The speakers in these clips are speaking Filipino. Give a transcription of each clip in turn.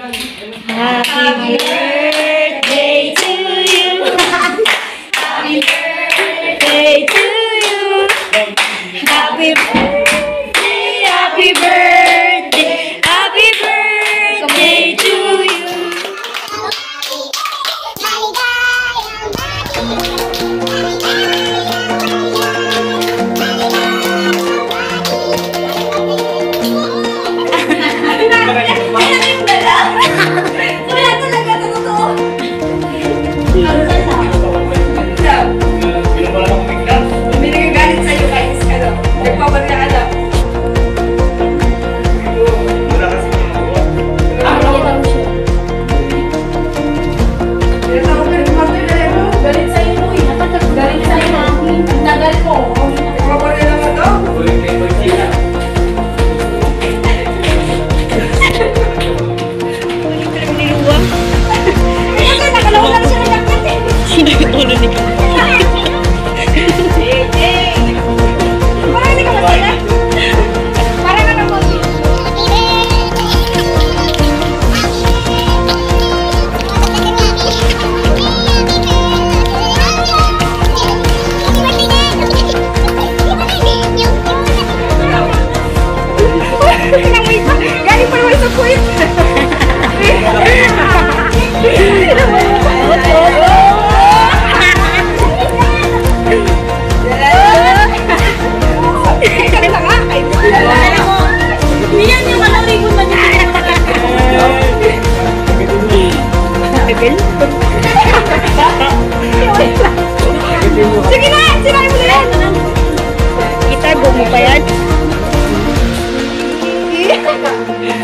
Happy birthday to you. Happy birthday to you. Happy birthday, happy birthday, happy birthday to you. Sige na! Sirahin mo na yan! Kita, go mo pa yan?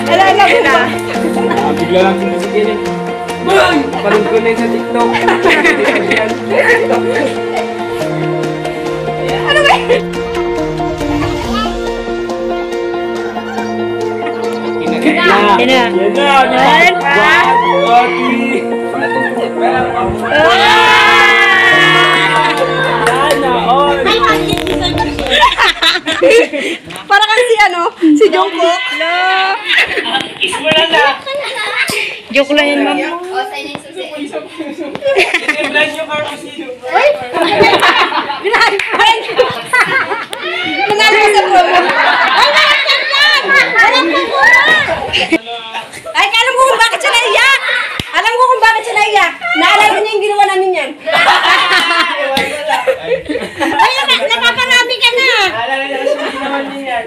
Alala mo ba? Bigla lang sinisigin eh. Parang ko na yun sa TikTok. Ano ba? Yan na. Yan para kasi si ano, si Jungkook. Kiss mo lang na. Joke lang yan, ma'am. Siniblan yung car mo sino. Uy! Binahal pa rin! Nanalo ka sa promo. Ay, nakakyan lang! Walang pagkura! Ay, alam ko kung bakit siya naiyak! Alam ko kung bakit siya naiyak! Naalala niya yung ginawa namin yan. Ay, napaparami ka na! Naalala niya kasi yung ginawa niya yan.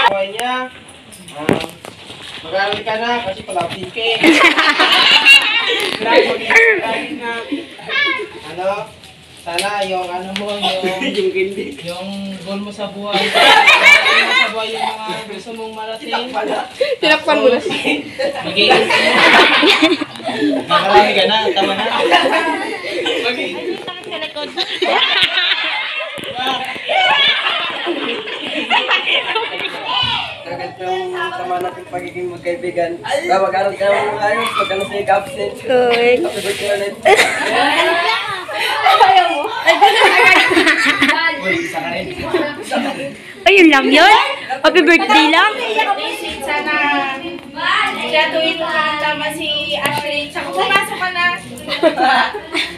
Kawai niya. Mag-aaral ka na kasi pala pike. Ano? Sana yung ano mo, yung goal mo sa buhay. Yung sa buhay yung mga gusto mong marating. Tinakpan mo na. Mag-iingat ka na. Makarami ka na, tama na. Agad yung tama natin pagiging magkaibigan. Mag-aaral ka mo ayos, mag-alas na yung absent. Uy. Happy birthday ulit. Ayaw mo? Uy, isa ka rin. Ayun lang yun? Happy birthday lang? Sana graduate mo ka tama si Ashley. Tsaka pumasok ka na.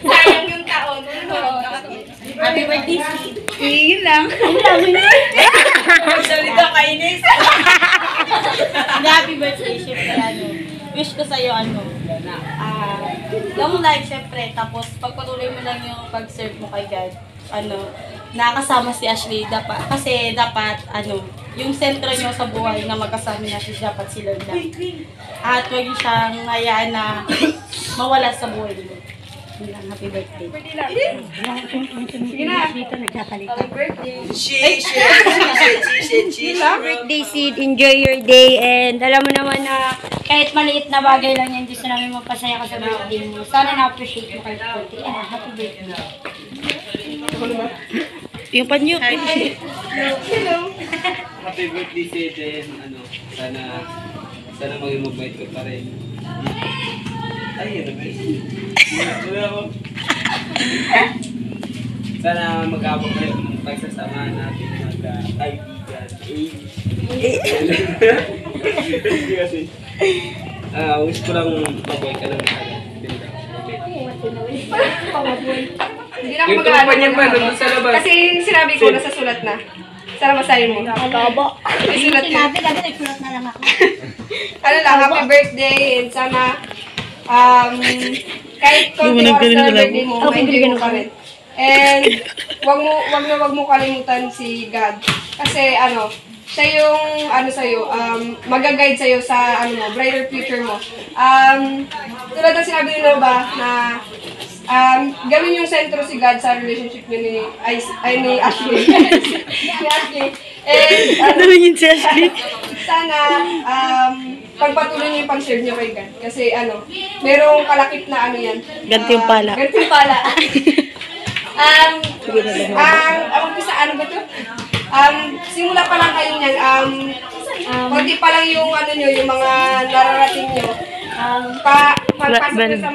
Sayang yung taon. Happy birthday, Sid. Yun lang. Salita kainis. Happy birthday, syempre, wish ko sa'yo, long life, syempre, tapos pagpatuloy mo lang yung pag-serve mo kay God, nakakasama si Ashley, kasi dapat, yung sentro nyo sa buhay na magkasama ni Ashley, dapat si Lord lang. At huwag siyang hayaan na mawala sa buhay mo. Happy birthday. Sige na. Dito nagkakalita. Happy birthday. Birthday, Sid. Enjoy your day. And alam mo naman na kahit maliit na bagay lang yan, gusto namin magpasaya ka sa birthday mo. Sana na-appreciate mo kahit birthday. Happy birthday. Yung panyo. Hello. Happy birthday, Sid. Sana maging mabait ka pa rin. Ay, ano ba? Sana mag-abot kayo ng pagsasama natin magkaibigan. Kasi Wish ko lang mabuhay ka ng Hindi na ako Yung mag-ano. tropa niya ba, nandun sa labas? Kasi sinabi ko, nasa sulat na. Sana masahin mo. Kabo. May sulat yun. Sinabi, dati nagsulat na lang ako. Ano lang, happy birthday and sana kahit konti oras na birthday mo, ma-enjoy mo pa rin. And wag mo kalimutan si God. Kasi siya yung sa'yo, mag-guide sa'yo sa brighter future mo. Tulad ng sinabi nila ba na gawin yung sentro si God sa relationship niyo ni Ashley. Ni Ashley. And si Ashley? sana pagpatuloy niyo yung pag-serve niyo kay God. Kasi merong kalakip na yan. Gantimpala. Gantimpala. Umpisa, ano ba to? Simula pa lang kayo niyan. Konti pa lang yung yung mga nararating niyo. Pagpasok niyo sa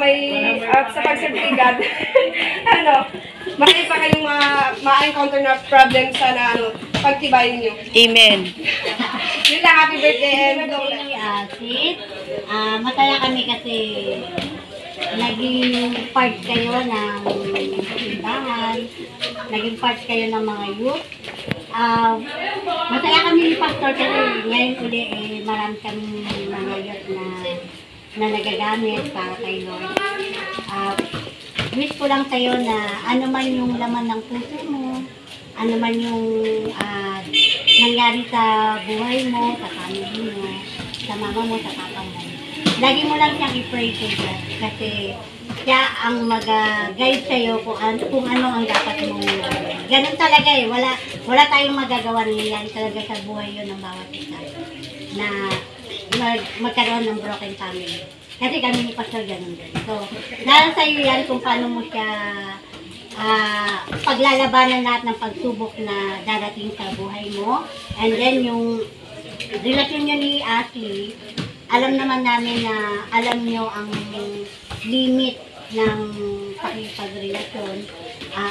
sa pag-serve kay God. Marami pa kayong ma-encounter na problem sana pagtibayin niyo. Amen. Yun lang, happy birthday and Sid, masaya kami kasi naging part kayo ng simbahan, naging part kayo ng mga youth. Masaya kami ni Pastor kasi ngayon uli marami kami mga youth na nagagamit para kay Lord. Wish ko lang kayo na ano man yung laman ng puso mo, ano man yung nangyari sa buhay mo, sa family mo, sa mama mo, sa papa mo. Lagi mo lang siyang i-pray to God kasi siya ang mag-guide sa'yo kung ano ang dapat mong ganun talaga wala tayong magagawa niyan talaga sa buhay yun ng bawat isa na magkaroon ng broken family. Kasi kami ni Pastor ganun din. So, nasa sa'yo yan kung paano mo siya paglalabanan lahat ng pagsubok na darating sa buhay mo. And then yung relasyon nyo ni Ashley, alam naman namin na alam nyo ang limit ng pakipagrelasyon.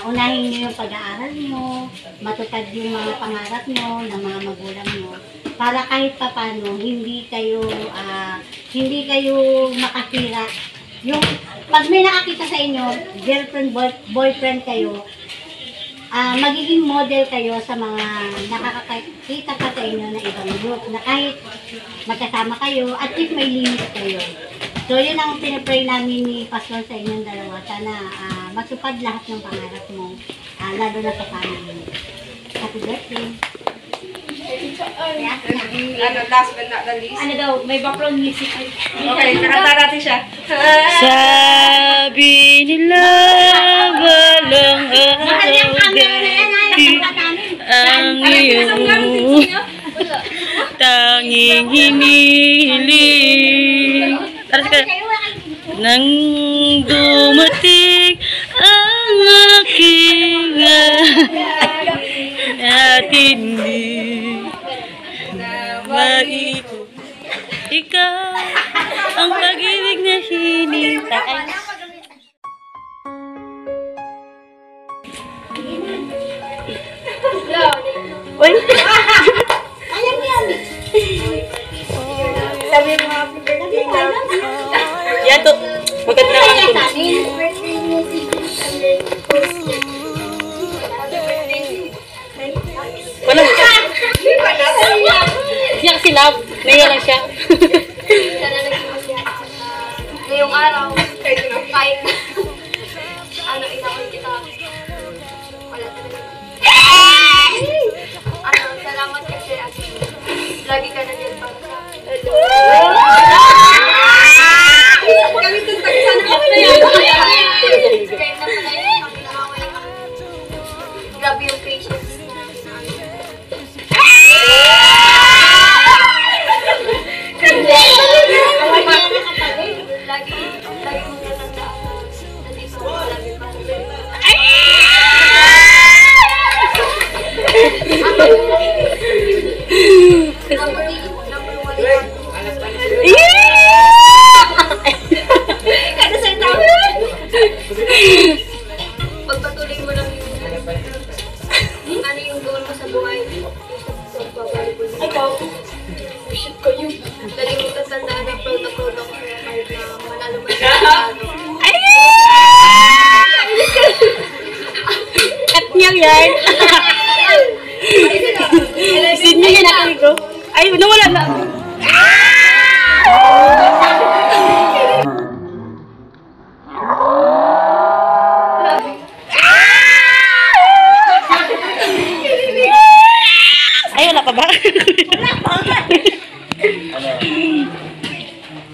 Unahin nyo yung pag-aaral nyo, matupad yung mga pangarap nyo ng mga magulang nyo para kahit papano hindi kayo makasira. Yung pag may nakakita sa inyo, girlfriend, boyfriend kayo, magiging model kayo sa mga nakakakita pa sa inyo na ibang group na kahit magkasama kayo, at least may limit kayo. So yun ang pinapray namin ni Pastor sa inyong dalawa. Sana matupad lahat ng pangarap mo, lalo na sa family mo. Happy birthday! last but not the least. Ano daw, may background music. Okay, nakanta natin siya. Sabi nila walang ang iyong tanging hinihiling. Nang dumating ang aking natindi na maiko. Ikaw ang pag-ibig na hinintay. Uy! Alam mo yan! Sabi mo, happy birthday na. Yan to. Maganda Kaya ang sa amin, wala mo siya. Siya kasi love. Naiya lang siya. Ngayong araw, kahit inakot kita. Wala talaga. Salamat kasi ate. Lagi ka na dyan para sa akin. Kami tuntag sana ka na yan. Kahit na pala yung kami nakawala ka. Grabe yung patience mo. Lagi mo natandaan. Nandito ko lagi para pagpatuloy mo lang yung goal mo sa buhay. Ikaw, shit ko yun. Dali mo tatandaan na Cut niya yan. Sin niya yan ako ko. Ay, nawala na. Ay, wala pa ba?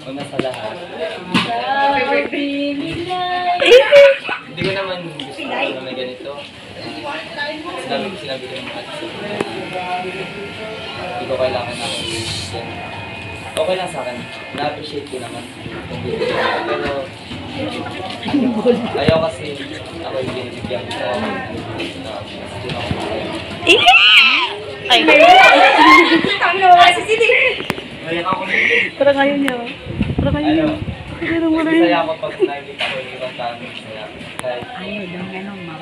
Una sa lahat. Hindi ko naman gusto na may ganito. Sinabi ko yung mga hindi ko kailangan na ako yan. Okay lang sa akin. Na-appreciate ko naman kung bibigyan ko. Pero ayaw kasi ako yung binibigyan ko. Hindi na ako makaya. Ay. Kami na wala si Sidi. Ngayon ako Parang ayaw niya. Parang ayaw niya. ano, masaya ako pag nakikita ko yung ibang tao. Kahit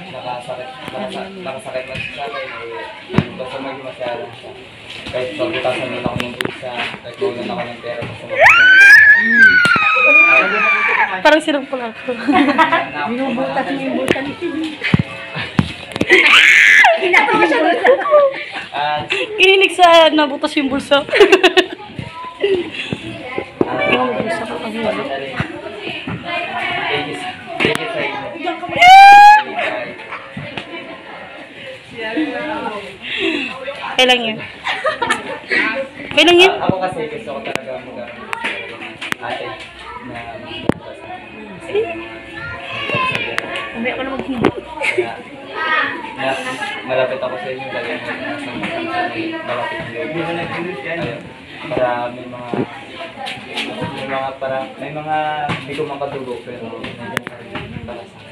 nakasakit man siya sa akin, basta maging masaya lang siya. Kahit pagkutasan mo ako ng bulsa, kahit gawin ako ng pera, basta Parang sirang pala ako. Binubutas mo yung buta ni Sidi. Kininig sa nabutas yung bulsa. Yung bulsa ko kasi wala. Thank you sa inyo. Kailan yun? Kailan yun? Ako kasi gusto ko talaga mag-aaral ate na Umay ako na maghibo. na malapit ako sa inyo dahil malapit ang loob. Ayun. Para may mga hindi ko makadugo pero nandiyan pa rin para sa akin.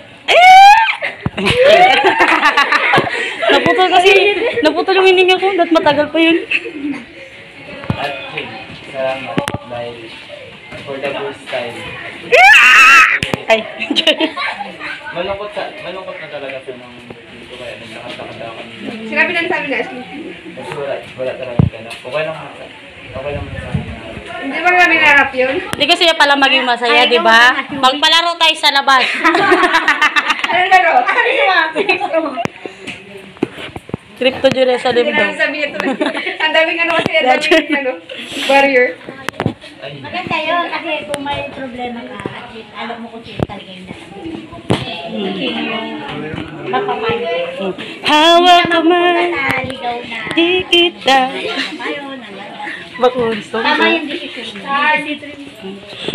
Naputol yung hininga ko, dat matagal pa yun. At yun, salamat dahil for the first time. Ay, Malungkot na talaga sa nang hindi ko kaya naglakad-lakad ako kanina. Sinabi na sabi na, Ashley. Kasi wala talaga kaya. Okay lang sa akin. Hindi ba namin narap yun? hindi kasi pala maging masaya, di ba? Magpalaro tayo sa labas. Ano laro? Trip to Jerusalem Hindi daw. namin sabihin ito. Ang daming ano kasi, ang daming barrier. Ay, Maganda yun kasi kung may problema ka, at least alam mo kung sino talaga yung sino yung mapapayo. Hawak ka man, Naligaw na. di kita. Mapayo na. Bakunso. Tama yung decision mo.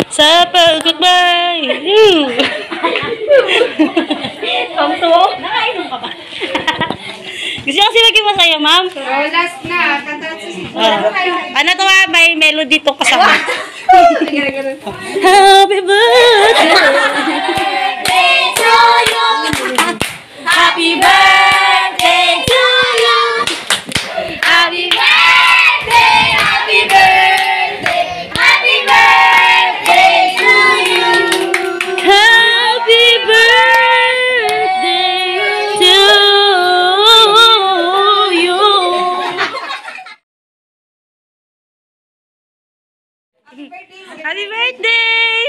Sa pagkakbay. Tonto? Nakainom ka ba? Gusto kasi maging masaya, ma'am. So, last na. Kanta sa si Ano to ha? May melody to kasama. Sige na ganun. Happy birthday to you. Happy birthday to you. Happy birthday, happy birthday, happy birthday to you. Happy birthday to you. Happy birthday!